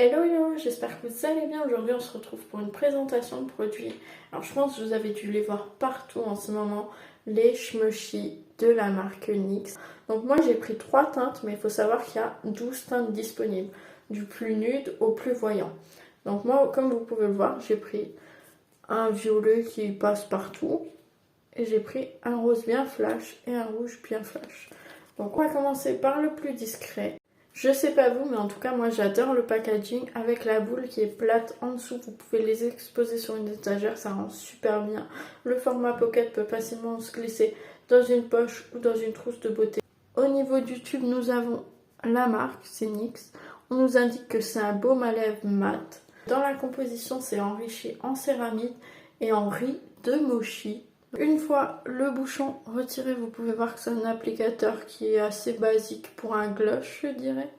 Hello hello, j'espère que vous allez bien. Aujourd'hui on se retrouve pour une présentation de produits. Alors je pense que vous avez dû les voir partout en ce moment, les Shmoshi de la marque NYX. Donc moi j'ai pris 3 teintes, mais il faut savoir qu'il y a 12 teintes disponibles, du plus nude au plus voyant. Donc moi, comme vous pouvez le voir, j'ai pris un violet qui passe partout, et j'ai pris un rose bien flash et un rouge bien flash. Donc on va commencer par le plus discret. Je sais pas vous, mais en tout cas moi j'adore le packaging avec la boule qui est plate en dessous. Vous pouvez les exposer sur une étagère, ça rend super bien. Le format pocket peut facilement se glisser dans une poche ou dans une trousse de beauté. Au niveau du tube, nous avons la marque, c'est NYX. On nous indique que c'est un baume à lèvres mat. Dans la composition, c'est enrichi en céramique et en riz de mochi. Une fois le bouchon retiré, vous pouvez voir que c'est un applicateur qui est assez basique pour un gloss, je dirais.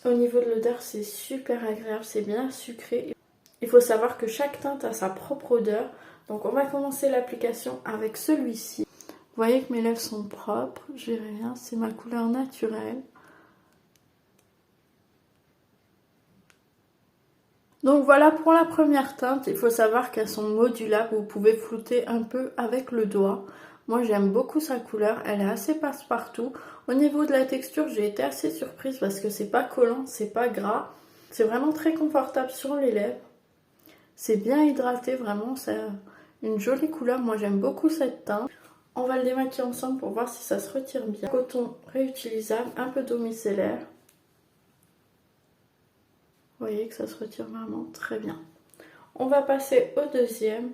Au niveau de l'odeur, c'est super agréable, c'est bien sucré. Il faut savoir que chaque teinte a sa propre odeur. Donc on va commencer l'application avec celui-ci. Vous voyez que mes lèvres sont propres, j'ai rien, c'est ma couleur naturelle. Donc voilà pour la première teinte, il faut savoir qu'elles sont modulables, vous pouvez flouter un peu avec le doigt. Moi j'aime beaucoup sa couleur, elle est assez passe-partout. Au niveau de la texture, j'ai été assez surprise parce que c'est pas collant, c'est pas gras. C'est vraiment très confortable sur les lèvres. C'est bien hydraté, vraiment, c'est une jolie couleur, moi j'aime beaucoup cette teinte. On va le démaquiller ensemble pour voir si ça se retire bien. Coton réutilisable, un peu d'eau micellaire. Vous voyez que ça se retire vraiment très bien. On va passer au deuxième.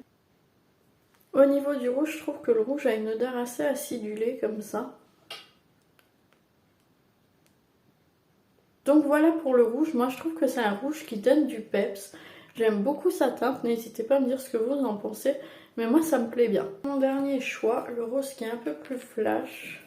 Au niveau du rouge, je trouve que le rouge a une odeur assez acidulée comme ça. Donc voilà pour le rouge. Moi je trouve que c'est un rouge qui donne du peps. J'aime beaucoup sa teinte. N'hésitez pas à me dire ce que vous en pensez. Mais moi ça me plaît bien. Mon dernier choix, le rose qui est un peu plus flash.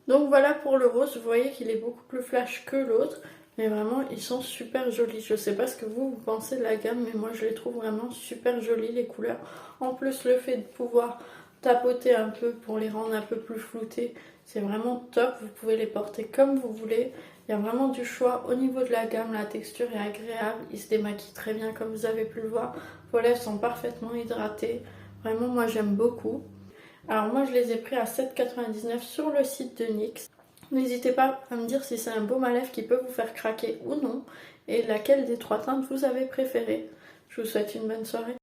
Donc voilà pour le rose, vous voyez qu'il est beaucoup plus flash que l'autre, mais vraiment ils sont super jolis. Je sais pas ce que vous pensez de la gamme, mais moi je les trouve vraiment super jolis les couleurs. En plus le fait de pouvoir tapoter un peu pour les rendre un peu plus floutés, c'est vraiment top. Vous pouvez les porter comme vous voulez. Il y a vraiment du choix au niveau de la gamme, la texture est agréable, ils se démaquillent très bien comme vous avez pu le voir. Vos lèvres sont parfaitement hydratées, vraiment moi j'aime beaucoup. Alors moi je les ai pris à 7,99 € sur le site de NYX. N'hésitez pas à me dire si c'est un baume à lèvres qui peut vous faire craquer ou non. Et laquelle des 3 teintes vous avez préféré. Je vous souhaite une bonne soirée.